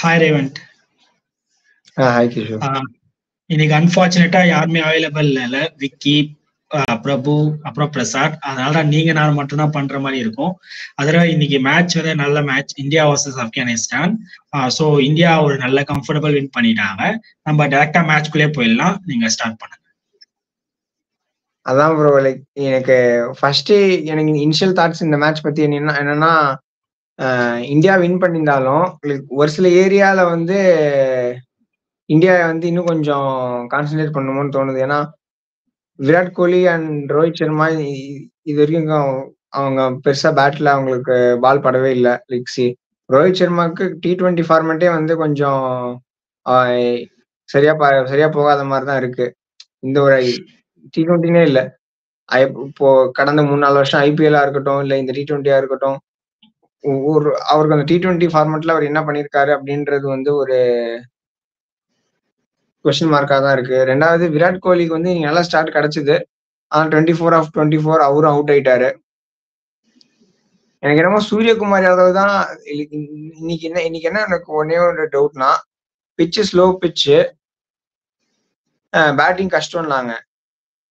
Hi Revanth. Hi Kishore. இன்னைக்கு அன்பார்ச்சுனேட்டா யாருமே available இல்ல. விக்கி, பிரபு, அப்புறம் பிரசாத். அதனால நீங்க நான் மட்டும் தான் பண்ற மாதிரி இருக்கும். அதனால இன்னைக்கு மேட்ச் வந்து நல்ல match, India versus Afghanistan. So India ஒரு நல்ல கம்ஃபர்டபுள் வின் பண்ணிட்டாங்க. நம்ம டைரக்டா மேட்ச்குள்ளே போயிடலாம். நீங்க ஸ்டார்ட் பண்ணுங்க. அதான் ப்ரோ, லைக் எனக்கு ஃபர்ஸ்ட் எனக்கு இனிஷியல் தாட்ஸ் இந்த மேட்ச் பத்தி என்னன்னா இந்தியா வின் பண்ணியிருந்தாலும் லைக் ஒரு சில ஏரியால வந்து இந்தியா வந்து இன்னும் கொஞ்சம் கான்சென்ட்ரேட் பண்ணணும்னு தோணுது. ஏன்னா விராட் கோலி அண்ட் ரோஹித் சர்மா இது வரைக்கும் அவங்க பெருசா பேட்ல அவங்களுக்கு பால் படவே இல்லை. லைக் ரோஹித் சர்மாவுக்கு T20 ஃபார்மேட்டே வந்து கொஞ்சம் சரியா போகாத மாதிரி தான் இருக்கு. இந்த ஒரு T20னே இல்ல, இப்போ கடந்த 3-4 வருஷம் IPL இருக்கட்டும், இல்ல இந்த T20 இருக்கட்டும், அவருக்கு அந்த T20 ஃபார்மேட்ல அவர் என்ன பண்ணிருக்காரு அப்படின்றது வந்து ஒரு கொஸ்டின் மார்க்கா தான் இருக்கு. ரெண்டாவது, விராட் கோலிக்கு வந்து நல்ல ஸ்டார்ட் கிடைச்சது. ஆனா 24/24 அவரும் அவுட் ஆயிட்டாரு. எனக்கு என்னமோ சூரியகுமார் யாதவ் தான் இன்னைக்கு என்ன எனக்கு ஒன்னே ஒரு டவுட்னா, பிச்சு ஸ்லோ பிச்சு, பேட்டிங் கஷ்டம்னாங்க.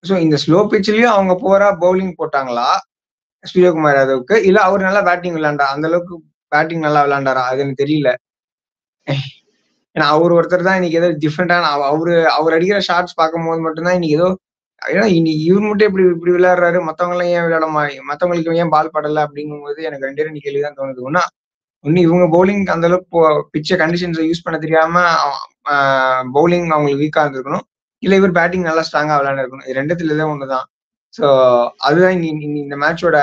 ஸோ இந்த ஸ்லோ பிச்சிலயும் அவங்க போரா பவுலிங் போட்டாங்களா சூரியகுமார் யாதவுக்கு, இல்ல அவர் நல்லா பேட்டிங் விளையாண்டா, அந்த அளவுக்கு பேட்டிங் நல்லா விளையாண்டாரா அது எனக்கு தெரியல. ஏன்னா அவர் ஒருத்தர் தான் இன்னைக்கு ஏதோ டிஃப்ரெண்டான அவர் அடிக்கிற ஷாட்ஸ் பார்க்கும்போது மட்டும்தான் இன்னைக்கு ஏதோ, ஏன்னா இன்னைக்கு இவர் மட்டும் இப்படி விளையாடுறாரு, மத்தவங்க எல்லாம் ஏன் மத்தவங்களுக்கு ஏன் பால் படல அப்படிங்கும்போது எனக்கு 2 கேள்விதான் தோணுது. ஒன்னு இவங்க பவுலிங் அந்த அளவுக்கு பிச்ச கண்டிஷன்ஸை யூஸ் பண்ண தெரியாம பவுலிங் அவங்களுக்கு வீக்கா இருந்திருக்கணும், இல்ல இவர் பேட்டிங் நல்லா ஸ்ட்ராங்கா விளையாண்டுருக்கணும். இது ரெண்டுத்துல தான் ஒண்ணுதான். ஸோ அதுதான் இந்த மேட்சோட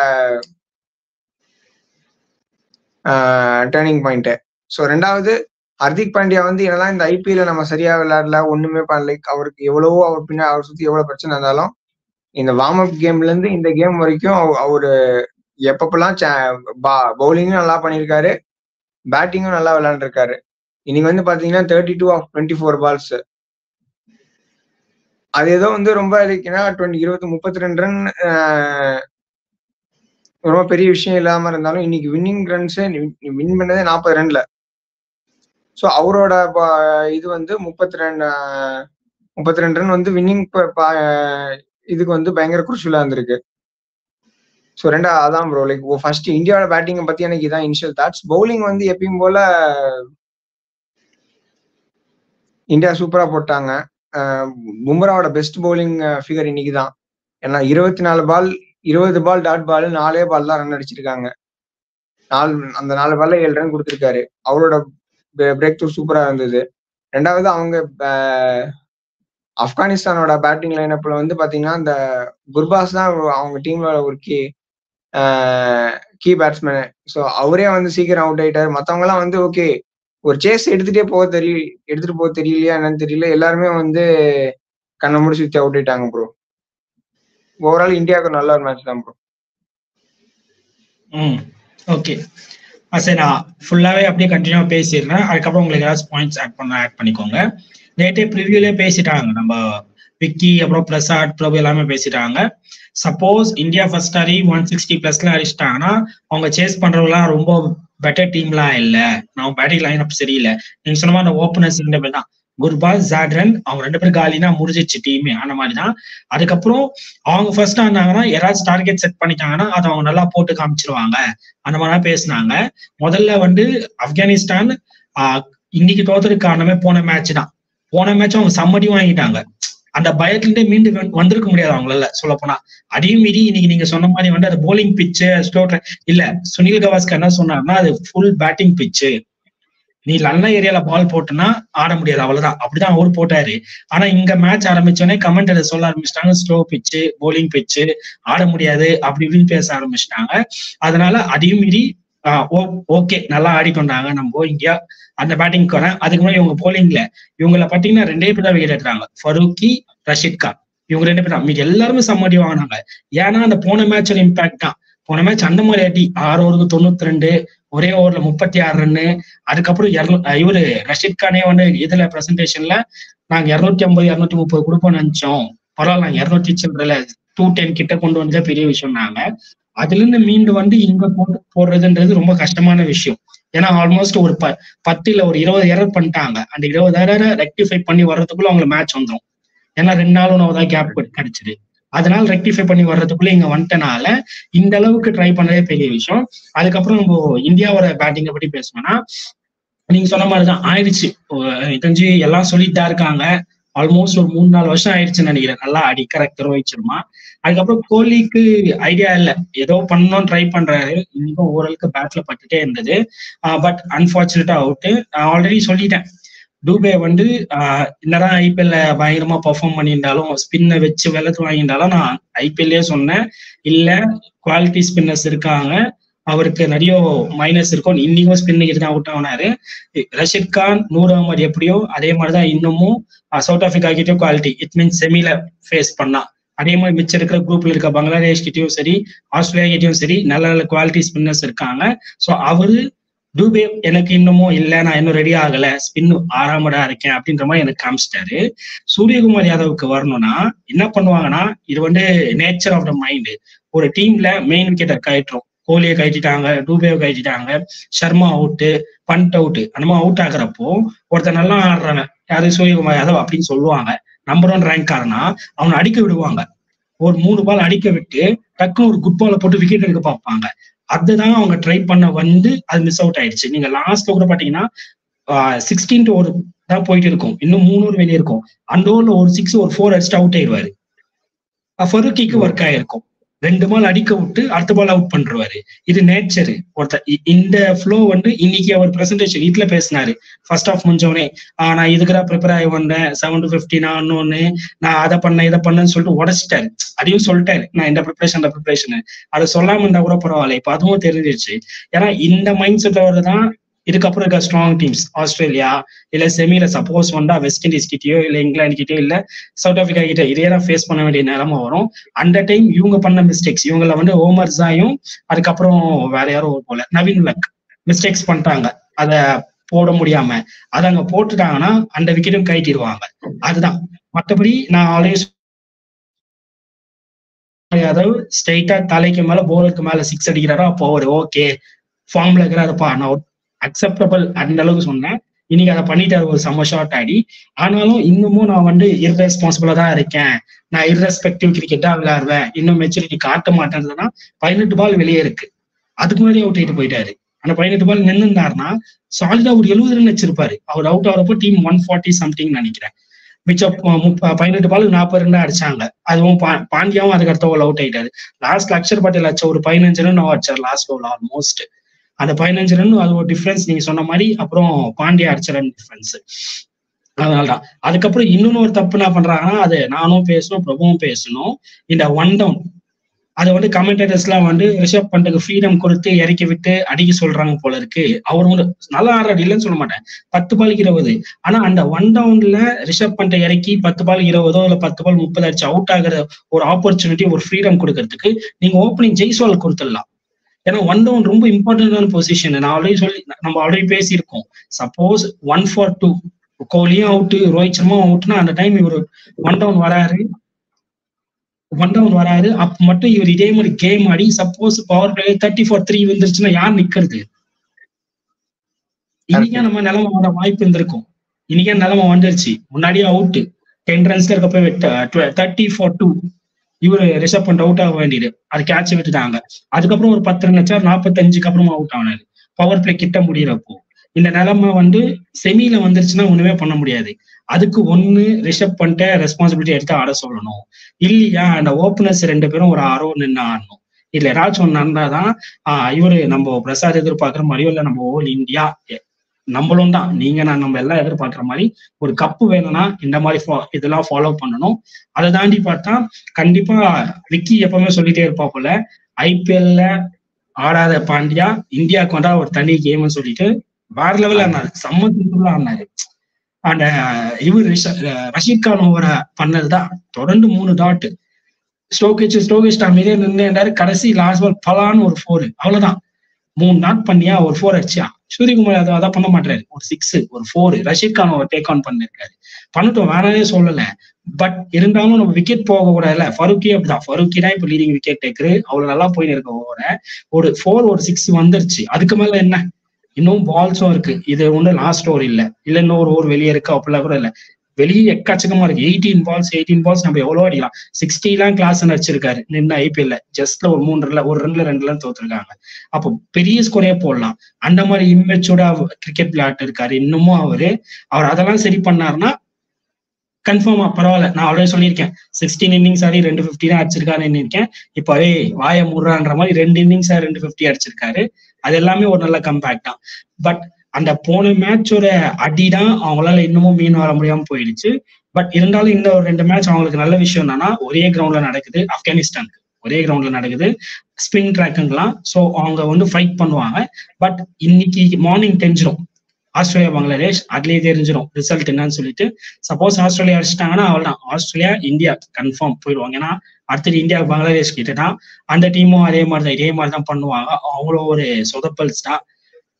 டேர்னிங் பாயிண்ட். ஸோ ரெண்டாவது, ஹர்திக் பாண்டியா வந்து என்னதான் இந்த IPL நம்ம சரியா விளையாடல, ஒண்ணுமே பண்ணல, அவருக்கு எவ்வளவோ அவர் சுத்தி எவ்வளவு பிரச்சனை இருந்தாலும் இந்த வார்ம் அப் கேம்ல இருந்து இந்த கேம் வரைக்கும் அவரு எப்பப்பெல்லாம் பவுலிங்கும் நல்லா பண்ணியிருக்காரு, பேட்டிங்கும் நல்லா விளையாண்டுருக்காரு. இன்னைக்கு வந்து பாத்தீங்கன்னா 32/24 பால்ஸ். அது ஏதோ வந்து ரொம்ப 32 ரன் ரொம்ப பெரிய விஷயம் இல்லாம இருந்தாலும் இன்னைக்கு வின்னிங் ரன்ஸ் வின் பண்ணதே 40 ரன்ல. ஸோ அவரோட இது வந்து 32 ரன் வந்து வின்னிங் இதுக்கு வந்து பயங்கர குருஷியலா இருந்திருக்கு. ஸோ அதான் ப்ரோ, லைக் ஃபர்ஸ்ட் இந்தியாவோட பேட்டிங்கை பத்தி எனக்கு இதான் இனிஷியல் தாட்ஸ். பவுலிங் வந்து எப்பயும் போல இந்தியா சூப்பரா போட்டாங்க. பும்ராவோட பெஸ்ட் பவுலிங் ஃபிகர் இன்னைக்கு தான். ஏன்னா 24 பால் 20 பால் டாட் பால் 4 பால் தான் ரன் அடிச்சிருக்காங்க. அந்த 4 பால்ல 7 ரன் கொடுத்திருக்காரு. அவரோட பிரேக் த்ரூ சூப்பரா இருந்தது. ரெண்டாவது, அவங்க ஆப்கானிஸ்தானோட பேட்டிங் லைனப்ல வந்து பாத்தீங்கன்னா இந்த குர்பாஸ் தான் அவங்க டீம்ல ஒரு கீ பேட்ஸ்மேன். ஸோ அவரே வந்து சீக்கிரம் அவுட் ஆயிட்டாரு. மத்தவங்க எல்லாம் வந்து ஓகே ஒரு சேஸ் எடுத்துட்டு போக தெரியலையா என்னன்னு தெரியல, எல்லாருமே வந்து கண்ணை மூடி சுத்தி அவுட் ஆயிட்டாங்க ப்ரோ. ஓவரால் இந்தியாவுக்கு நல்ல ஒரு மேட்ச் தான் ப்ரோ. ஓகே சரி, நான் ஃபுல்லாவே அப்படியே கண்டினியூவா பேசிடுறேன். அதுக்கப்புறம் உங்களுக்கு ஏதாச்சும் பாயிண்ட்ஸ் ஆட் பண்ணிக்கோங்க. நேற்றே ப்ரிவியூலே பேசிட்டாங்க நம்ம விக்கி, அப்புறம் பிரசாத், பிரபு எல்லாமே பேசிட்டாங்க. சப்போஸ் இந்தியா ஃபர்ஸ்ட் 160+ அடிச்சிட்டாங்கன்னா அவங்க சேஸ் பண்றவங்களாம் ரொம்ப பெட்டர் டீம்லாம் இல்லை, நம்ம பேட்டிங் லைன் அப் சரியில்லை. நீங்க சொன்ன மாதிரி அந்த ஓப்பனர்ஸ் 2 பேர் தான், குர்பாஸ், ஜாட்ரன், அவங்க 2 பேர் காலினா முடிஞ்சிச்சு டீமே, அந்த மாதிரி தான். அதுக்கப்புறம் அவங்க ஃபர்ஸ்ட் ஆனாங்கன்னா யாராச்சும் டார்கெட் செட் பண்ணிட்டாங்கன்னா அதை அவங்க நல்லா போட்டு காமிச்சிருவாங்க, அந்த மாதிரிலாம் பேசினாங்க. முதல்ல வந்து ஆப்கானிஸ்தான் இன்னைக்கு தோத்ததுக்கு காரணமே போன மேட்ச் தான். போன மேட்ச் அவங்க சம்மடி வாங்கிட்டாங்க. அந்த பயத்துல மீண்டு வந்திருக்க முடியாது அவங்களால. சொல்ல போனா அதையும் மீறி இன்னைக்கு நீங்க சொன்ன மாதிரி வந்து அது போலிங் பிச்சு ஸ்லோ இல்ல. சுனில் கவாஸ்கர் என்ன சொன்னார்னா அது ஃபுல் பேட்டிங் பிச்சு, நீ நல்ல ஏரியால பால் போட்டுனா ஆட முடியாது, அவ்வளவுதான். அப்படிதான் அவரு போட்டாரு. ஆனா இங்க மேட்ச் ஆரம்பிச்சோடனே கமெண்ட் சொல்ல ஆரம்பிச்சிட்டாங்க, ஸ்லோ பிச்சு, போலிங் பிச்சு, ஆட முடியாது அப்படி இப்படின்னு பேச ஆரம்பிச்சிட்டாங்க. அதனால அதையும் மீறி ஓகே நல்லா ஆடிக்கொண்டாங்க நம்ம இந்தியா. அந்த பேட்டிங்க்கு வரேன். அதுக்கு முன்னாடி இவங்க போலிங்ல இவங்களை பாத்தீங்கன்னா 2 பேர் தான் விக்கெட் எடுத்தாங்க, ஃபரூக்கி, ரஷீத் கான். இவங்க 2 பேர் தான், மீது எல்லாருமே சம்மடி வாங்கினாங்க. ஏன்னா அந்த போன மேட்சோட இம்பாக்ட் தான். போன மேட்ச் அந்த மாதிரி ஆட்டி 6 ஓவருக்கு 92, ஒரே ஓவர்ல 36 ரன்னு. அதுக்கப்புறம் இவரு ரஷீத் கானே வந்து இதுல பிரசன்டேஷன்ல நாங்க 250 230 கொடுப்போம்னு நினைச்சோம், பரவாயில்ல நாங்க 200 சில்லறல 210 கிட்ட கொண்டு வந்ததே பெரிய விஷயம். நாங்க அதுல இருந்து மீண்டு வந்து இங்க போடுறதுன்றது ரொம்ப கஷ்டமான விஷயம். ஏன்னா ஆல்மோஸ்ட் ஒரு 10 இல்ல ஒரு 20 எரர் பண்ணிட்டாங்க. அந்த 20 எரரை ரெக்டிஃபை பண்ணி வர்றதுக்குள்ள அவங்களுக்கு மேட்ச் வந்துடும். ஏன்னா 2 நாளும் தான் கேப் கிடைச்சது. அதனால ரெக்டிஃபை பண்ணி வர்றதுக்குள்ள இங்க வந்துட்டனால இந்த அளவுக்கு ட்ரை பண்ணதே பெரிய விஷயம். அதுக்கப்புறம் நம்ம இந்தியாவோட பேட்டிங்கை பத்தி பேசணும்னா, நீங்க சொன்ன மாதிரிதான் ஆயிடுச்சு. தெரிஞ்சு எல்லாம் சொல்லிட்டு தான் இருக்காங்க. ஆல்மோஸ்ட் ஒரு 3-4 வருஷம் ஆயிடுச்சுன்னு நினைக்கிறேன் நல்லா அடி கரெக்ட் ரோஹித் சர்மா. அதுக்கப்புறம் கோலிக்கு ஐடியா இல்லை, ஏதோ பண்ணணும்னு ட்ரை பண்றாரு. இன்னைக்கும் ஓரளவுக்கு பேட்ல பட்டுட்டே இருந்தது. But அன்பார்ச்சுனேட்டா out. ஆல்ரெடி சொல்லிட்டேன், டூபே வந்து என்னதான் ஐபிஎல்ல பயங்கரமா பெர்ஃபார்ம் பண்ணியிருந்தாலும் ஸ்பின்னை வச்சு வெள்ளத்து வாங்கியிருந்தாலும் நான் ஐபிஎல்லே சொன்னேன், இல்ல குவாலிட்டி ஸ்பின்னர்ஸ் இருக்காங்க, அவருக்கு நிறைய மைனஸ் இருக்கும். இன்னைக்கும் ஸ்பின்னுக்கு தான் அவுட் ஆனாரு. ரஷீத் கான், நூர் அகமது எப்படியோ அதே மாதிரிதான் இன்னமும் சவுத் ஆப்பிரிக்கா கிட்டயும் குவாலிட்டி, இட் மீன்ஸ் செமில ஃபேஸ் பண்ணா அதே மாதிரி மிச்சம் இருக்கிற குரூப்ல இருக்க பங்களாதேஷ் கிட்டயும் சரி ஆஸ்திரேலியா கிட்டயும் சரி நல்ல நல்ல குவாலிட்டி ஸ்பின்னர்ஸ் இருக்காங்க. ஸோ அவரு டூபே எனக்கு இன்னமும் இல்லை, நான் இன்னும் ரெடி ஆகல, ஸ்பின் ஆறாமடா இருக்கேன் அப்படின்ற மாதிரி எனக்கு காமிச்சிட்டாரு. சூரியகுமார் யாதவுக்கு வரணும்னா என்ன பண்ணுவாங்கன்னா, இது வந்து நேச்சர் ஆஃப் த மைண்ட். ஒரு டீம்ல மெயின் விக்கெட்டர் கயிட்டுரும், கோலியை கழிச்சிட்டாங்க, டூபேவை கழிச்சிட்டாங்க, சர்மா அவுட்டு, பண்ட் அவுட்டு, அந்த மாதிரி அவுட் ஆகுறப்போ ஒருத்தர் நல்லா ஆடுறாங்க, யாரு சூரியகுமார் யாதவ் அப்படின்னு சொல்லுவாங்க, நம்பர் 1 ரேங்க் காரனா அவனை அடிக்க விடுவாங்க. ஒரு 3 பால் அடிக்க விட்டு டக்குன்னு ஒரு குட் பாலை போட்டு விக்கெட் எடுக்க பார்ப்பாங்க. அதுதான் அவங்க ட்ரை பண்ண வந்து அது மிஸ் அவுட் ஆயிடுச்சு. நீங்க லாஸ்ட்ல கூட பாத்தீங்கன்னா 16 to 1 தான் போயிட்டு இருக்கும், இன்னும் 3 ஓவர் வெளியே இருக்கும். அந்த ஓவர்ல ஒரு 6 ஒரு 4 அடிச்சுட்டு அவுட் ஆயிடுவாரு. ஃபருக்கிக்கு ஒர்க் ஆயிருக்கும், 2 பால் அடிக்க விட்டு அடுத்த பால் அவுட் பண்றாரு. இது நேச்சரு. ஒருத்தர் இந்த ஃப்ளோ வந்து இன்னைக்கு அவர் பிரசன்டேஷன் வீட்டுல பேசினாரு ஃபர்ஸ்ட் ஆஃப் முடிஞ்சவனே, நான் இதுக்குதான் ப்ரிப்பேர் ஆகி வந்தேன், 7 to 50 நான் இன்னொன்னு, நான் அதை பண்ணேன் இதை பண்ணேன்னு சொல்லிட்டு உடச்சிட்டாரு. அதையும் சொல்லிட்டாரு, நான் இந்த ப்ரிப்பரேஷன் அதை சொல்லாம இருந்தா கூட பரவாயில்ல, இப்ப அதுவும் தெரிஞ்சிருச்சு. ஏன்னா இந்த மைண்ட் செட்டோட தான் இதுக்கப்புறம் இருக்க ஸ்ட்ராங் டீம்ஸ் ஆஸ்திரேலியா இல்ல செமில சப்போஸ் வந்தா வெஸ்ட் இண்டீஸ் கிட்டயோ இல்ல இங்கிலாந்து கிட்டயோ இல்ல சவுத் ஆப்பிரிக்கா கிட்ட இதே தான் ஃபேஸ் பண்ண வேண்டிய நிலைமை வரும். அந்த டைம் இவங்க பண்ண மிஸ்டேக்ஸ், இவங்கள வந்து ஓமர்ஸாயும் அதுக்கப்புறம் வேற யாரும் போல நவீன் லக் மிஸ்டேக்ஸ் பண்ணிட்டாங்க, அதை போட முடியாம அதை அங்க போட்டுட்டாங்கன்னா அந்த விக்கெட்டும் கைட்டிடுவாங்க. அதுதான். மற்றபடி நான் ஆல்வேஸ் யாதவ் ஸ்ட்ரைட்டா தலைக்கு மேல போலருக்கு மேல 6 அடிக்கிறாரோ அப்போ ஒரு ஓகே ஃபார்ம்ல இருக்கிறாருப்பா, நான் அக்செப்டபிள் அந்த அளவுக்கு சொன்னேன். இன்னைக்கு அதை பண்ணிட்டாரு ஒரு செம்ம ஷாட் ஆடி. ஆனாலும் இன்னமும் நான் வந்து இர்ரெஸ்பான்சிபிளா தான் இருக்கேன், நான் இர்ரெஸ்பெக்டிவ் கிரிக்கெட்டா விளையாடுவேன், இன்னும் மெச்சூரிட்டி காட்ட மாட்டேன்றதுன்னா 18 பால் வெளியே இருக்கு, அதுக்கு முன்னாடி அவுட் ஆயிட்டு போயிட்டாரு. அந்த 18 பால் நின்றுந்தாருன்னா சாலிடா ஒரு 70 ரன் வச்சிருப்பாரு. அவர் அவுட் ஆகிறப்போ டீம் 140 சம்திங் நினைக்கிறேன். மிச்சம் 18 பாலுக்கு 40 ரன் அடிச்சாங்க. அதுவும் பாண்டியாவும் அதுக்கு அடுத்த ஓவர் அவுட் ஆயிட்டாரு. லாஸ்ட் அக்ஷர் பட்டேல் அடிச்ச ஒரு 15 ரன் அடிச்சார் லாஸ்ட் ஓவர் ஆல்மோஸ்ட். அந்த 15 ரன் அது ஒரு டிஃபரன்ஸ் நீங்க சொன்ன மாதிரி. அப்புறம் பாண்டியா அடிச்ச ரன் டிஃபரன்ஸ். அதனாலதான் அதுக்கப்புறம் இன்னொன்னு ஒரு தப்பு என்ன பண்றாங்கன்னா, அது நானும் பேசணும் பிரபுவும் பேசணும், இந்த 1 down அதை வந்து கமெண்டேட்டர்ஸ் எல்லாம் வந்து ரிஷப் பண்ட்டுக்கு ஃப்ரீடம் கொடுத்து இறக்கி விட்டு அடிக்க சொல்றாங்க போல இருக்கு. அவர் வந்து நல்லா ஆடுறாரு இல்லைன்னு சொல்ல மாட்டேன், 10 பாலுக்கு 20. ஆனா அந்த 1 downல ரிஷப் பண்ட்டை இறக்கி 10 பாலுக்கு 20 இல்ல 10 பால் 30 அடிச்சு அவுட் ஆகிற ஒரு ஆப்பர்ச்சுனிட்டி, ஒரு ஃப்ரீடம் கொடுக்கறதுக்கு நீங்க ஓப்பனிங் ஜெய்ஸ்வால் கொடுத்துடலாம். ஏன்னா 1 down ரொம்ப இம்பார்ட்டன்டான பொசிஷன். நான் நம்ம ஆல்ரெடி பேசியிருக்கோம். சப்போஸ் 1 for 2 கோலியும் அவுட்டு ரோஹித் சர்மாவும் அவுட்னா அந்த டைம் இவர் 1 down வராரு அப்ப மட்டும் இவர் இதே மாதிரி game Aadi suppose power play 30 for 3 வந்துருச்சுன்னா யார் நிக்கிறது? இன்னைக்கே நம்ம நிலைமை வர வாய்ப்பு இருந்திருக்கும். இன்னைக்கே நிலைமை வந்துருச்சு. முன்னாடியே அவுட் 10 runsல இருக்கப்ப 30 for 2 இவரு ரிஷப் பண்ட் அவுட் ஆக வேண்டியது, அது கேட்ச் விட்டுட்டாங்க. அதுக்கப்புறம் ஒரு 10 ரன் வச்சா 45க்கு அப்புறமா அவுட் ஆனாரு பவர் பிளே கிட்ட முடியறப்போ. இந்த நிலைமை வந்து செமியில வந்துருச்சுன்னா ஒண்ணுமே பண்ண முடியாது. அதுக்கு ஒண்ணு ரிஷப் பண்ணிட்டு ரெஸ்பான்சிபிலிட்டி எடுத்து ஆட சொல்லணும், இல்லையா அந்த ஓப்பனர்ஸ் 2 பேரும் ஒரு 6 over நின்று ஆடணும். இல்ல ஏதாச்சும் ஒண்ணு நடந்தாதான் இவரு நம்ம பிரசாத் எதிர்பார்க்கிற மாதிரியோ இல்ல நம்ம ஓல் இந்தியா நம்மளும் தான் நீங்க நம்ம எல்லாம் எதிர்பார்க்கிற மாதிரி ஒரு கப்பு வேணும்னா இந்த மாதிரி இதெல்லாம் ஃபாலோ பண்ணணும். அதை தாண்டி பார்த்தா கண்டிப்பா விக்கி எப்பவுமே சொல்லிட்டே இருப்பா போல, ஐபிஎல்ல ஆடாத பாண்டியா இந்தியாவுக்கு வந்தா ஒரு தனி கேம்னு சொல்லிட்டு வேற லெவல்ல ஆனாரு, சம்மந்தம் ஆனாரு. அந்த இவர் ரஷீத் கான் ஓவரை பண்ணதுதான் தொடர்ந்து 3 டாட் ஸ்டோகேஜ் அமைதியே நின்று கடைசி லாஸ்ட் பால் பலான்னு ஒரு 4, அவ்வளவுதான். 3 டாட் பண்ணியா ஒரு 4 அடிச்சா. சூரியகுமார் அதான் பண்ண மாட்டாரு, ஒரு 6 ஒரு 4 Rashid Khan overtake on பண்ணிருக்காரு. பண்ணட்டும், வேணாலே சொல்லல. பட் இருந்தாலும் நம்ம விக்கெட் போக கூடாதுல்ல. ஃபருக்கி அப்படிதான், ஃபருக்கி தான் இப்ப லீடிங் விக்கெட் டேக்கரு, அவ்வளவு நல்லா போயின்னு இருக்க ஓவர ஒரு 4 ஒரு 6 வந்துருச்சு. அதுக்கு மேல என்ன இன்னும் பால்ஸும் இருக்கு. இது ஒண்ணு லாஸ்ட் ஓவர் இல்ல இன்னும் ஒரு ஓவர் வெளியே இருக்கு அப்படிலாம் கூட இல்ல. வெளியே எக்கச்சக்கமா இருக்கு. 18 பால்ஸ் நம்ம எவ்வளவு அடிக்கலாம். 60 எல்லாம் கிளாஸ் அடிச்சிருக்காரு நின்று ஐபிஎல்ல. ஜஸ்ட்ல ஒரு 3 ரன்ல ஒரு ரன்ல 2 ரன் தோத்துருக்காங்க. அப்போ பெரிய ஸ்கோரே போடலாம். அந்த மாதிரி இம்மெச்சூர்டா கிரிக்கெட் விளையாட்டு இருக்காரு இன்னமும். அவர் அதெல்லாம் சரி பண்ணாருன்னா கன்ஃபார்மா பரவாயில்ல. நான் ஆல்ரெடி சொல்லியிருக்கேன் 16 இன்னிங்ஸ் ஆடி 250 தான் அடிச்சிருக்காருன்னு இருக்கேன். இப்போ வாய முடுறான்ற மாதிரி 2 இன்னிங்ஸ் 250 அடிச்சிருக்காரு. அது எல்லாமே ஒரு நல்ல கம்பேக்ட் தான். பட் அந்த போன மேட்சோட அடிதான் அவங்களால இன்னமும் மீன் வர முடியாம போயிடுச்சு. பட் இருந்தாலும் இந்த ஒரு 2 மேட்ச் அவங்களுக்கு நல்ல விஷயம் என்னன்னா ஒரே கிரவுண்ட்ல நடக்குது. ஆப்கானிஸ்தானுக்கு ஒரே கிரவுண்ட்ல நடக்குது, ஸ்பின் ட்ராக்குங்கலாம். ஸோ அவங்க ஃபைட் பண்ணுவாங்க. பட் இன்னைக்கு மார்னிங் தெரிஞ்சிடும் ஆஸ்திரேலியா பங்களாதேஷ், அதுலயே தெரிஞ்சிடும் ரிசல்ட் என்னன்னு சொல்லிட்டு. சப்போஸ் ஆஸ்திரேலியா அடிச்சிட்டாங்கன்னா அவள்தான் ஆஸ்திரேலியா இந்தியா கன்ஃபார்ம் போயிடுவாங்க. ஏன்னா அடுத்தது இந்தியா பங்களாதேஷ் கிட்ட தான். அந்த டீமும் இதே மாதிரிதான் பண்ணுவாங்க. அவ்வளோ ஒரு சொதப்பல்ஸ் தான்.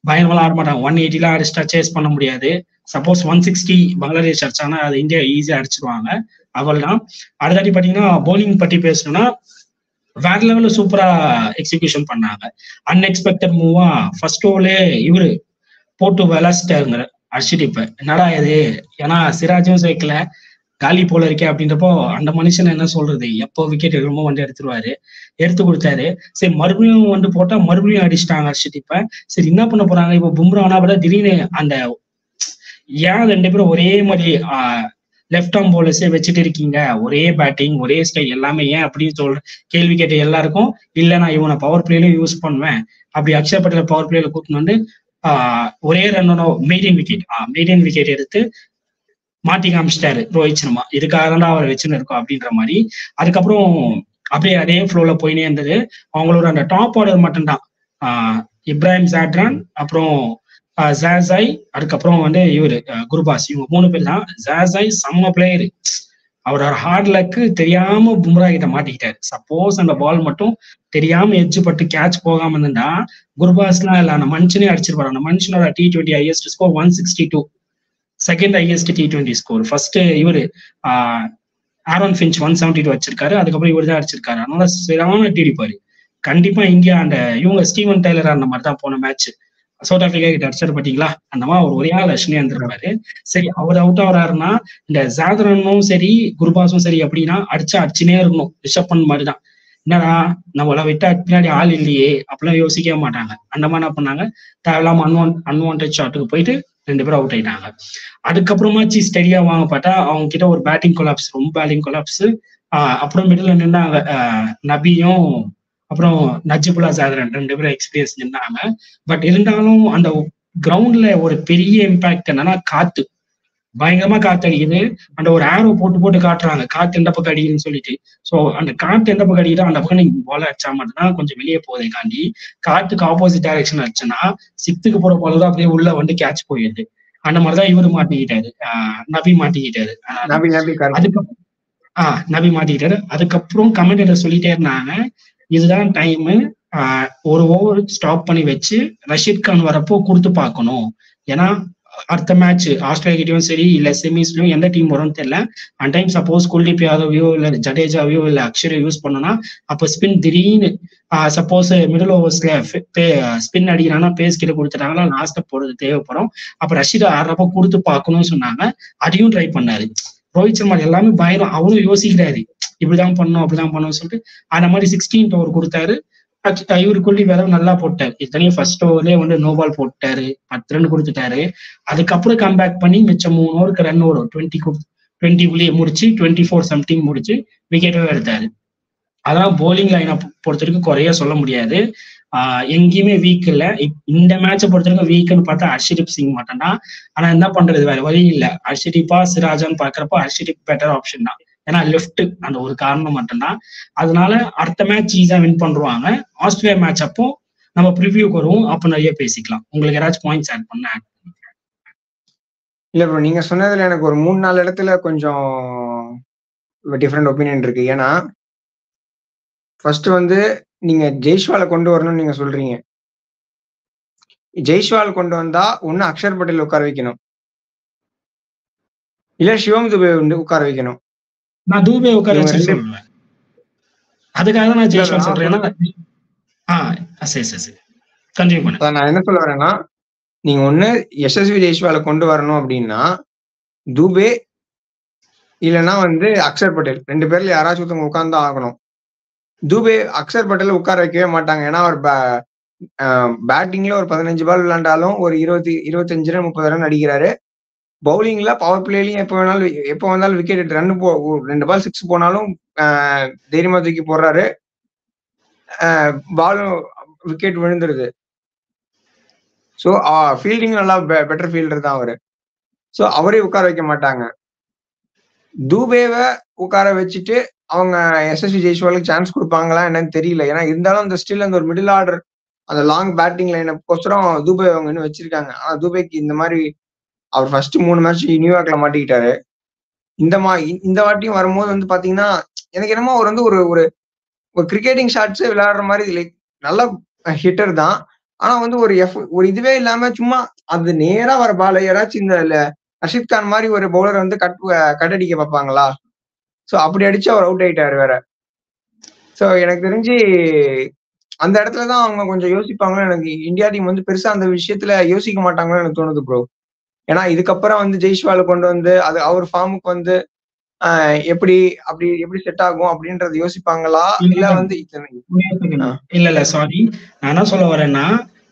பயங்கரமா ஆட மாட்டாங்க. 180 அடிச்சா சேஸ் பண்ண முடியாது. சப்போஸ் 160 பங்களாதேஷ் அடிச்சாங்கன்னா அது இந்தியா ஈஸியா அடிச்சிருவாங்க. அவள்தான். அடுத்தாட்டி பாத்தீங்கன்னா பவுலிங் பத்தி பேசணும்னா வேற லெவல்ல சூப்பரா எக்ஸிகியூஷன் பண்ணாங்க. அன்எக்ஸ்பெக்டட் மூவா ஃபர்ஸ்ட் ஓவர்லே இவரு போட்டு விளாசிட்டாருங்க அர்ஷதீப்பை. என்னடா இது, ஏன்னா சிராஜும் சேர்க்கல, காலி போல இருக்கே அப்படின்றப்போ அந்த மனுஷன் என்ன சொல்றது, எப்போ விக்கெட் எடுக்கணுமோ எடுத்துருவாரு. எடுத்து கொடுத்தாரு. சரி மறுபடியும் போட்டா மறுபடியும் அடிச்சிட்டாங்க அர்ஷதீப்பை. சரி என்ன பண்ண போறாங்க இப்போ பும்ரா ஆனா திடீர்னு அந்த ஏன் 2 பேரும் ஒரே மாதிரி லெஃப்ட் ஆர்ம் போலர்ஸே வச்சுட்டு இருக்கீங்க, ஒரே பேட்டிங் ஒரே ஸ்டைல் எல்லாமே ஏன் அப்படின்னு கேள்வி கேட்ட எல்லாருக்கும் இல்ல நான் இவனை பவர் பிளேலையும் யூஸ் பண்ணுவேன் அப்படி அக்ஷர் பட்டேல் பவர் பிளேல கூட்டின்னு ஒரே ரன்னோ மெய்டன் விக்கெட் எடுத்து மாட்டி காமிச்சிட்டாரு ரோஹித் சர்மா. இதுக்காக தான் அவரை வச்சுன்னு இருக்கோம் அப்படின்ற மாதிரி. அதுக்கப்புறம் அப்படியே அதே ஃப்ளோல போயினே இருந்தது. அவங்களோட அந்த டாப் ஆர்டர் மட்டும்தான் இப்ராஹிம் ஜாட்ரான், அப்புறம் ஜாசாய், அதுக்கப்புறம் இவரு குர்பாஸ், இவங்க 3 பேர் தான். ஜாசாய் செம்ம பிளேயரு. அவரோட ஹார்ட் லக்கு தெரியாம பும்ரா கிட்ட மாட்டிக்கிட்டாரு. சப்போஸ் அந்த பால் மட்டும் தெரியாம எட்ஜ் பட்டு கேட்ச் போகாம இருந்தா குர்பாஸ்லாம் இல்ல அந்த மனுஷனே அடிச்சிருப்பாரு. அந்த மனுஷனோட T20 highest score 162, second highest T20 score. First இவரு ஆரோன் ஃபின்ச் 172 வச்சிருக்காரு. அதுக்கப்புறம் இவர் தான் அடிச்சிருக்காரு. அதனால சரியான அடிப்பாரு. கண்டிப்பா இந்தியா அந்த இவங்க ஸ்டீவன் டெய்லர் அந்த மாதிரி தான் போன மேட்ச் சவுத் ஆப்பிரிக்கா கிட்ட அடிச்சாரு பாத்தீங்களா, அந்த மாதிரி ஒரு ஒரே ஆள் அஷ்னி இருந்திருப்பாரு. சரி அவர் அவுட் ஆகுறாருன்னா இந்த ஜாதரனும் சரி குர்பாஸும் சரி அப்படின்னா அடிச்சுனே இருக்கணும். ரிஷப் பண்ட் மாதிரிதான். என்னடா நம்மள விட்டா பின்னாடி ஆள் இல்லையே அப்படிலாம் யோசிக்கவே மாட்டாங்க. அந்த மாதிரி என்ன பண்ணாங்க, தேவையில்லாம அன்வான்ட் ஷாட்டுக்கு போயிட்டு 2 பேரும் அவுட் ஆயிட்டாங்க. அதுக்கப்புறமாச்சு ஸ்டெடியா வாங்க பார்த்தா அவங்க கிட்ட ஒரு பேட்டிங் கொலாப்ஸ், ரொம்ப பேட்டிங் கொலாப்ஸ். அப்புறம் மிடில் நின்றாங்க நபியும் அப்புறம் நஜிபுல்லா ஜாதரன் 2 பேரும் எக்ஸ்பீரியன்ஸ் நின்றாங்க. பட் இருந்தாலும் அந்த கிரவுண்ட்ல ஒரு பெரிய இம்பாக்ட் என்னன்னா காத்து, பயங்கரமா காத்து அடிக்குது. அந்த ஒரு ஆரோ போட்டு காட்டுறாங்க காத்து எந்த பக்கம் அடிக்குதுன்னு சொல்லிட்டு. ஸோ அந்த காத்து எந்த பக்கம் அடிக்குதோ அந்த பக்கம் நீங்க பால் அடிச்சா மட்டும்தான் கொஞ்சம் வெளியே போதே காண்டி, காத்துக்கு ஆப்போசிட் டைரக்ஷன் அடிச்சுன்னா 6க்கு போற பால் தான் அப்படியே உள்ள கேட்ச் போயிடுது. அந்த மாதிரிதான் இவரு மாட்டிக்கிட்டாரு, நபி மாட்டிக்கிட்டாரு. நபி மாட்டிக்கிட்டாரு. அதுக்கப்புறம் கமெண்டேட்டர் சொல்லிட்டே இருந்தாங்க இதுதான் டைமு, ஒரு ஓவர் ஸ்டாப் பண்ணி வச்சு ரஷீத் கான் வரப்போ கொடுத்து பார்க்கணும். ஏன்னா அடுத்த மேட்ச் ஆஸ்திரேலியா கிட்டயும் சரி இல்ல செமிஸ்லயும் எந்த டீம் வரும்னு தெரியல. அந்த டைம் சப்போஸ் குல்தீப் யாதவையோ இல்ல ஜடேஜாவையோ இல்ல அக்ஷரையோ யூஸ் பண்ணோம்னா அப்போ ஸ்பின் திடீர்னு சப்போஸ் மிடில் ஓவர்ஸ்ல ஸ்பின் அடிக்கிறாங்கன்னா பேஸ் கிட்ட கொடுத்துட்டாங்கன்னா லாஸ்ட் போறது தேவைப்படும். அப்ப ரஷீத் ஆடுறப்போ கொடுத்து பார்க்கணும்னு சொன்னாங்க. அதையும் ட்ரை பண்ணாரு ரோஹித் சர்மா. எல்லாமே பயங்கரம், அவரும் யோசிக்கிறாரு இப்படிதான் பண்ணணும் அப்படிதான் பண்ணணும்னு சொல்லிட்டு அந்த மாதிரி 16th ஓவர் கொடுத்தாரு. இவரு கொல்லி வேற நல்லா போட்டாரு. இத்தனையும் ஃபர்ஸ்ட் ஓவர்லயே நோ பால் போட்டாரு, 10 ரன் கொடுத்துட்டாரு. அதுக்கப்புறம் கம்பேக் பண்ணி மிச்சம் 3 ஓவருக்கு ரன் ஓடும் 20 முடிச்சு 24 சம்திங் முடிச்சு விக்கெட்டே எடுத்தாரு. அதான் போலிங் லைனை பொறுத்த வரைக்கும் குறைய சொல்ல முடியாது. எங்கேயுமே வீக் இல்லை. இந்த மேட்சை பொறுத்த வரைக்கும் வீக்குன்னு பார்த்தா ஹர்ஷதீப் சிங் மட்டும்தான். ஆனா என்ன பண்றது, வேற வழி இல்லை. ஹர்ஷதீப்பா சிராஜான்னு பாக்குறப்போ ஹர்ஷதீப் பெட்டர் ஆப்ஷன் தான். ஏன்னா லெஃப்ட் அந்த ஒரு காரணம் மட்டும்தான். அதனால அடுத்த மேட்ச் ஈஸியா வின் பண்ணுவாங்க. ஆஸ்திரேலியா மேட்ச் அப்போ நம்ம ப்ரிவியூக்கு வருவோம், அப்போ நிறைய பேசிக்கலாம். உங்களுக்கு ஏதாச்சும் பாயிண்ட்ஸ் ஆட் பண்ண? இல்ல ப்ரோ, நீங்க சொன்னதுல எனக்கு ஒரு 3-4 இடத்துல கொஞ்சம் டிஃப்ரெண்ட் ஒப்பீனியன் இருக்கு. ஏன்னா ஃபர்ஸ்ட் நீங்க ஜெய்ஸ்வாலை கொண்டு வரணும்னு நீங்க சொல்றீங்க. ஜெய்ஸ்வால் கொண்டு வந்தா ஒண்ணு அக்ஷர் பட்டேல் உட்கார வைக்கணும், இல்ல சிவம் துபே உட்கார வைக்கணும். நான் தூபே உட்கார வச்சு சொல்லுவேன். அதுக்காக நான் ஜெய்ஸ்வால் சொல்றேன். சரி கண்டினியூ பண்ணு. நான் என்ன சொல்ல வரேன்னா நீங்க ஒண்ணு யசஸ்வி ஜெய்ஸ்வாலை கொண்டு வரணும் அப்படின்னா துபே இல்லைன்னா வந்து அக்ஷர் பட்டேல் 2 பேர்ல யாராச்சும் ஒருத்தவங்க உட்கார்ந்து ஆகணும். துபே அக்ஷர் பட்டேல் உட்கார வைக்கவே மாட்டாங்க. ஏன்னா அவர் பேட்டிங்ல ஒரு 15 பால் விளையாண்டாலும் ஒரு 25 ரன் 30 ரன் அடிக்கிறாரு. பவுலிங்ல பவர் பிளேலயும் எப்ப வந்தாலும் விக்கெட் ரன் 2 பால் 6 போனாலும் தைரியமா தூக்கி போடுறாரு. பாலும் விக்கெட் விழுந்துருது. ஸோ ஃபீல்டிங் நல்லா பெட்டர் ஃபீல்டர் தான் அவரு. ஸோ அவரே உட்கார வைக்க மாட்டாங்க. துபேவை உட்கார வச்சுட்டு அவங்க யசஸ்வி ஜெய்ஸ்வாலுக்கு சான்ஸ் கொடுப்பாங்களா என்னன்னு தெரியல. ஏன்னா இருந்தாலும் அந்த ஸ்டில் அந்த ஒரு மிடில் ஆர்டர் அந்த லாங் பேட்டிங் லைனுக்கோசரம் துபே அவங்க இன்னும் வச்சிருக்காங்க. ஆனா துபேக்கு இந்த மாதிரி அவர் ஃபர்ஸ்ட் 3 மேட்ச் நியூயார்க்ல மாட்டிக்கிட்டாரு. இந்த வாட்டியும் வரும்போது வந்து பாத்தீங்கன்னா எனக்கு என்னமோ அவர் வந்து ஒரு கிரிக்கெட்டிங் ஷாட்ஸ் விளையாடுற மாதிரி லைக் நல்ல ஹிட்டர் தான். ஆனா வந்து ஒரு இதுவே இல்லாம சும்மா அது நேரா வர பால யாராச்சும் இந்த ரஷித் கான் மாதிரி ஒரு பவுலர் வந்து கட்டடிக்க பார்ப்பாங்களா? சோ அப்படி அடிச்சு அவர் அவுட் ஆயிட்டாரு வேற. சோ எனக்கு தெரிஞ்சு அந்த இடத்துலதான் அவங்க கொஞ்சம் யோசிப்பாங்களோ. எனக்கு இந்தியா டீம் வந்து பெருசா அந்த விஷயத்துல யோசிக்க மாட்டாங்களோ எனக்கு தோணுது ப்ரோ. ஏன்னா இதுக்கப்புறம் வந்து ஜெய்ஸ்வாலை கொண்டு வந்து அது அவர் ஃபார்முக்கு வந்து எப்படி செட் ஆகும் அப்படின்றத யோசிப்பாங்களா? இல்ல வந்து இல்ல சாரி, நான் என்ன சொல்ல வரேன்னா,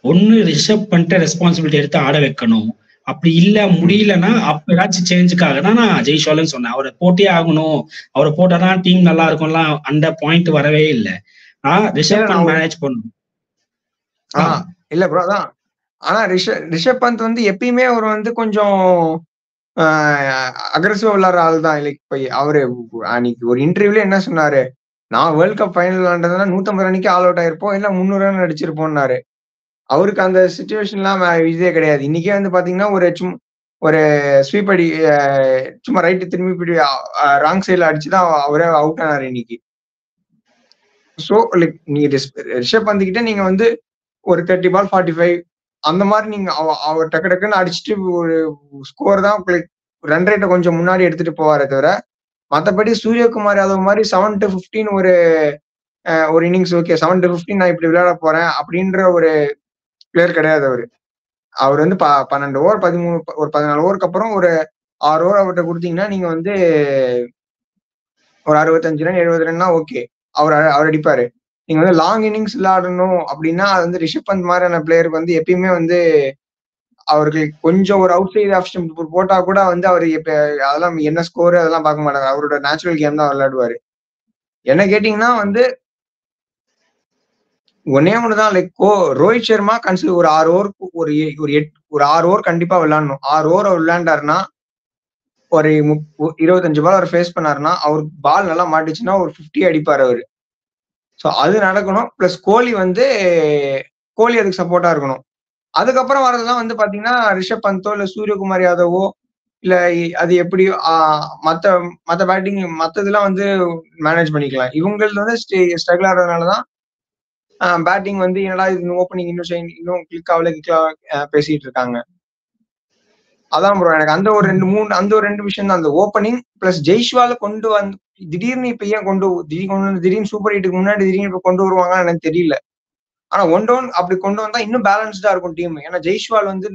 ஒண்ணு ரிஷப் பண்ணிட்டு ரெஸ்பான்சிபிலிட்டி எடுத்து ஆட வைக்கணும். அப்படி இல்ல முடியலன்னா அப்ப ஏதாச்சும் சேஞ்சுக்காக தான் நான் ஜெய்ஸ்வால்னு சொன்னேன். அவரை போட்டே ஆகணும், அவரை போட்டாதான் டீம் நல்லா இருக்கும்லாம் அந்த பாயிண்ட் வரவே இல்லை. நான் ரிஷப் பண்ட் மேனேஜ் பண்ணணும். இல்ல ப்ரோ அதான். ஆனா ரிஷப் பந்த் வந்து எப்பயுமே அவர் வந்து கொஞ்சம் அக்ரெசிவா விளையாடுற ஆள் தான். லைக் இப்ப அவரு அன்னைக்கு ஒரு இன்டர்வியூல என்ன சொன்னாரு, நான் வேர்ல்ட் கப் ஃபைனல் விளையாண்டதுன்னா 150 ரன்னுக்கு ஆல் அவுட் ஆயிருப்போம், இல்ல 300 ரன் அடிச்சிருப்போம்னாரு. அவருக்கு அந்த சிச்சுவேஷன்லாம் இதே கிடையாது. இன்னைக்கே வந்து பாத்தீங்கன்னா ஒரு ஸ்வீப் அடி சும்மா ரைட்டு திரும்பி ராங் சைட்ல அடிச்சுதான் அவரே அவுட் ஆனாரு இன்னைக்கு. சோ லைக் நீங்க ரிஷப் பந்த் கிட்ட நீங்க வந்து ஒரு 30 பால் 45 அந்த மாதிரி நீங்க அவர் டக்கு டக்குன்னு அடிச்சுட்டு ஒரு ஸ்கோர் தான் ரன் ரேட்டை கொஞ்சம் முன்னாடி எடுத்துட்டு போவாரே தவிர, மற்றபடி சூரியகுமார் யாதவ் மாதிரி 7 to 15 ஒரு இன்னிங்ஸ் ஓகே 7 to 15 நான் இப்படி விளையாட போறேன் அப்படின்ற ஒரு பிளேயர் கிடையாது அவரு. அவர் வந்து 12 ஓவர் 13 ஒரு 14 ஓவருக்கு அப்புறம் ஒரு 6 ஓவர் அவர்கிட்ட கொடுத்தீங்கன்னா நீங்க வந்து ஒரு 65 ரன் 70 ரன்னா ஓகே அவர் அடிப்பாரு. நீங்க வந்து லாங் இன்னிங்ஸ் விளையாடணும் அப்படின்னா அது வந்து ரிஷப் பந்த் மாதிரியான பிளேயருக்கு வந்து எப்பயுமே வந்து அவருக்கு கொஞ்சம் ஒரு அவுட் சைட் ஆப்ஷன் போட்டா கூட வந்து அவர் இப்ப அதெல்லாம் என்ன ஸ்கோர் அதெல்லாம் பார்க்க மாட்டாங்க. அவரோட நேச்சுரல் கேம் தான் விளையாடுவாரு. என்ன கேட்டீங்கன்னா வந்து ஒன்னே ஒண்ணுதான் லைக் ரோஹித் சர்மா கன்சிடர் ஒரு 6 ஓவருக்கு ஒரு 6 ஓவர் கண்டிப்பா விளையாடணும். 6 ஓவர் அவர் விளையாண்டாருன்னா ஒரு 25 பால் அவர் ஃபேஸ் பண்ணாருன்னா அவருக்கு பால் நல்லா மாட்டிச்சுன்னா ஒரு 50 அடிப்பாரு அவரு. ஸோ அது நடக்கணும். பிளஸ் கோலி அதுக்கு சப்போர்ட்டா இருக்கணும். அதுக்கப்புறம் வரதெல்லாம் வந்து பாத்தீங்கன்னா ரிஷப் பந்தோ இல்ல சூரியகுமார் யாதவோ இல்ல அது எப்படி மத்த பேட்டிங் மத்ததெல்லாம் வந்து மேனேஜ் பண்ணிக்கலாம். இவங்களுக்கு வந்து ஸ்ட்ரகிள் ஆகிறதுனாலதான் பேட்டிங் வந்து என்னடா இது ஓப்பனிங் இன்னும் கிளிக் ஆகல பேசிட்டு இருக்காங்க. அதான் ப்ரோ எனக்கு அந்த ஒரு 2 விஷயம் தான். அந்த ஓப்பனிங் பிளஸ் ஜெய்ஸ்வால கொண்டு வந்து திடீர்னு இப்ப ஏன் திடீர்னு சூப்பர் ஹிட்டுக்கு முன்னாடி திடீர்னு இப்ப கொண்டு வருவாங்கன்னு எனக்கு தெரியல. ஆனா 1 டவுன் அப்படி கொண்டு வந்தா இன்னும் பேலன்ஸ்டா இருக்கும் டீம். ஏன்னா ஜெய்ஸ்வால் வந்து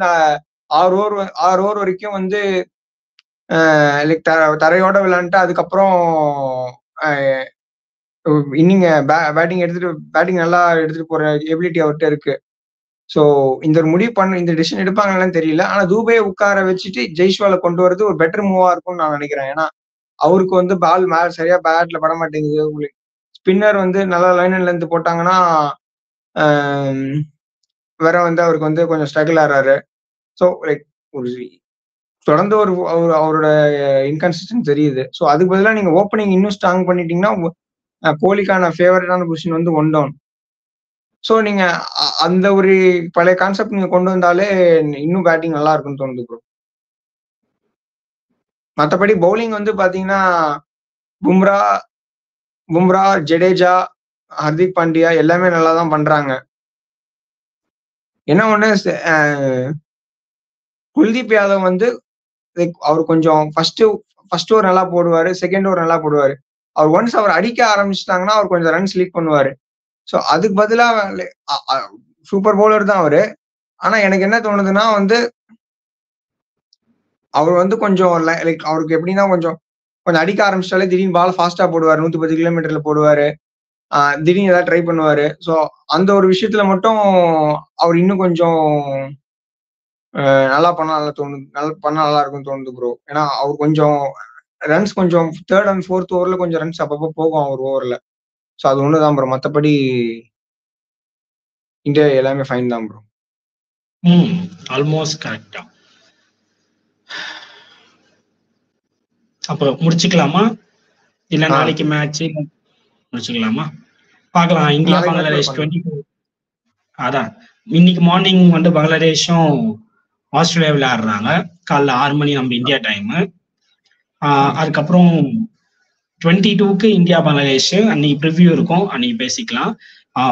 6 ஓவர் வரைக்கும் வந்து லைக் தரையோட விளையாண்டுட்டு அதுக்கப்புறம் இன்னிங்க பேட்டிங் நல்லா எடுத்துட்டு போற எபிலிட்டி அவர்கிட்ட இருக்கு. சோ இந்த டிசிஷன் எடுப்பாங்கன்னு தெரியல. ஆனா துபே உட்கார வச்சுட்டு ஜெய்ஸ்வாலை கொண்டு வரது ஒரு பெட்டர் மூவா இருக்கும்னு நான் நினைக்கிறேன். ஏன்னா அவருக்கு வந்து பால் சரியா பேட்ல பட மாட்டேங்குது. உங்களுக்கு ஸ்பின்னர் வந்து நல்லா லைன்ல இருந்து போட்டாங்கன்னா வேற வந்து அவருக்கு வந்து கொஞ்சம் ஸ்ட்ரகிள் ஆறாரு. ஸோ லைக் ஒரு தொடர்ந்து அவரோட இன்கன்சிஸ்டன்ட் தெரியுது. ஸோ அதுக்கு பதிலாக நீங்க ஓப்பனிங் இன்னும் ஸ்ட்ராங் பண்ணிட்டீங்கன்னா கோலிக்கான ஃபேவரட்டான பொசிஷன் வந்து 1 டவுன். ஸோ நீங்க அந்த ஒரு பழைய கான்செப்ட் நீங்க கொண்டு வந்தாலே இன்னும் பேட்டிங் நல்லா இருக்கும்னு தோணுது ப்ரோ. மற்றபடி பவுலிங் வந்து பாத்தீங்கன்னா பும்ரா ஜடேஜா ஹர்திக் பாண்டியா எல்லாமே நல்லா தான் பண்றாங்க. என்ன ஒண்ணு குல்தீப் யாதவ் வந்து அவர் கொஞ்சம் ஃபர்ஸ்ட் ஓவர் நல்லா போடுவாரு, செகண்ட் ஓவர் நல்லா போடுவாரு. அவர் ஒன்ஸ் அவர் அடிக்க ஆரம்பிச்சிட்டாங்கன்னா அவர் கொஞ்சம் ரன்ஸ் லீக் பண்ணுவாரு. ஸோ அதுக்கு பதிலாக சூப்பர் பவுலர் தான் அவரு. ஆனா எனக்கு என்ன தோணுதுன்னா வந்து அவர் வந்து கொஞ்சம் லைக் அவருக்கு எப்படின்னா கொஞ்சம் அடிக்க ஆரம்பிச்சிட்டாலே திடீர்னு பால் ஃபாஸ்டா போடுவாரு, 110 கிலோமீட்டர்ல போடுவாரு, திடீர்னு ஏதாவது ட்ரை பண்ணுவாரு. ஸோ அந்த ஒரு விஷயத்துல மட்டும் அவர் இன்னும் கொஞ்சம் நல்லா பண்ணா நல்லா இருக்கும்னு தோணுது ப்ரோ. ஏன்னா அவர் கொஞ்சம் ரன்ஸ் கொஞ்சம் 3rd and 4th ஓவர்ல கொஞ்சம் ரன்ஸ் அப்பப்போ போகும் அவர் ஓவர்ல. ஸோ அது ஒண்ணுதான் ப்ரோ. மத்தபடி இந்தியா எல்லாமே ஃபைன் தான் ப்ரோ. ஆல்மோஸ்ட் கரெக்டா. அப்போ முடிச்சுக்கலாமா இல்ல நாளைக்கு மேட்ச் முடிச்சுக்கலாமா? பார்க்கலாம். இந்தியா பங்களாதேஷ் 22. அதான் இன்னைக்கு மார்னிங் வந்து பங்களாதேஷும் ஆஸ்திரேலியா விளையாடுறாங்க. காலைல 6 மணி நம்ம இந்தியா டைமு. அதுக்கப்புறம் 22க்கு இந்தியா பங்களாதேஷ் அன்னைக்கு ப்ரிவ்யூ இருக்கும், அன்னைக்கு பேசிக்கலாம்.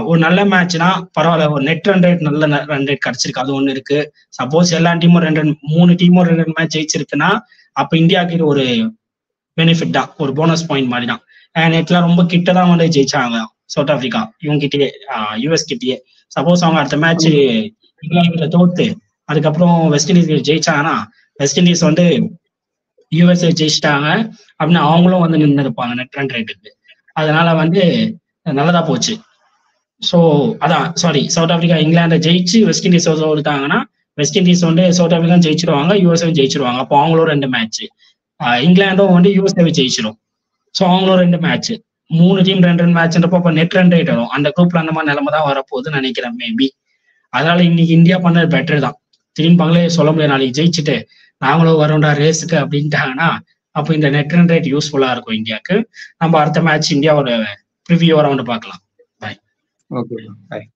ஒரு நல்ல மேட்ச்னா பரவாயில்ல, ஒரு நெட் ரன் ரேட் நல்ல ரன் ரேட் கிடைச்சிருக்கு, அது ஒண்ணு இருக்கு. சப்போஸ் எல்லா டீமும் 3 டீமும் 2 மேட்ச் ஜெயிச்சிருக்குன்னா அப்ப இந்தியாவுக்கு இது ஒரு பெனிஃபிட் தான், ஒரு போனஸ் பாயிண்ட் மாதிரி தான். நேற்றுலாம் ரொம்ப கிட்ட தான் வந்து ஜெயிச்சாங்க சவுத் ஆப்பிரிக்கா, இவங்க கிட்டயே யூஎஸ் கிட்டயே. சப்போஸ் அவங்க அடுத்த மேட்ச் இங்கிலாந்துல தோத்து அதுக்கப்புறம் வெஸ்ட் இண்டீஸ் ஜெயிச்சாங்கன்னா, வெஸ்ட் இண்டீஸ் வந்து யூஎஸ்ஏ ஜெயிச்சிட்டாங்க அப்படின்னு அவங்களும் வந்து நின்று இருப்பாங்க நெட் ரன் ரேட்டுக்கு. அதனால வந்து நல்லதா போச்சு. ஸோ அதான் சவுத் ஆப்பிரிக்கா இங்கிலாண்டை ஜெயிச்சு வெஸ்ட் இண்டீஸ் ஓடுத்தாங்கன்னா வெஸ்ட் இண்டீஸ் வந்து சவுத் ஆப்பிரிக்கா ஜெயிச்சிருவாங்க, யூஎஸ்ஏ ஜெயிச்சிருவாங்க. அப்போ அவங்களும் 2 மேட்ச், இங்கிலாண்டும் வந்து யூஎஸ்ஏ ஜெயிச்சிடும். ஸோ அவங்களும் 2 மேட்ச், 3 டீம் 2 மேட்ச்ன்றப்போ அப்போ நெட் ரன் ரேட் வரும். அந்த குரூப்ல அந்த மாதிரி நிலைமை தான் வரப்போகுதுன்னு நினைக்கிறேன் மேபி. அதனால இன்னைக்கு இந்தியா பண்ணது பெட்டர் தான். திடீர்னு பங்களாதேஷ் சொல்ல முடியாது நாளைக்கு ஜெயிச்சுட்டு நாங்களும் வரோம்டா ரேஸுக்கு அப்படின்ட்டாங்கன்னா அப்போ இந்த நெட் ரன் ரேட் யூஸ்ஃபுல்லா இருக்கும் இந்தியாவுக்கு. நம்ம அடுத்த மேட்ச் இந்தியாவோட ப்ரிவியூ ரவுண்டு பார்க்கலாம். பாய். ஓகே பாய்.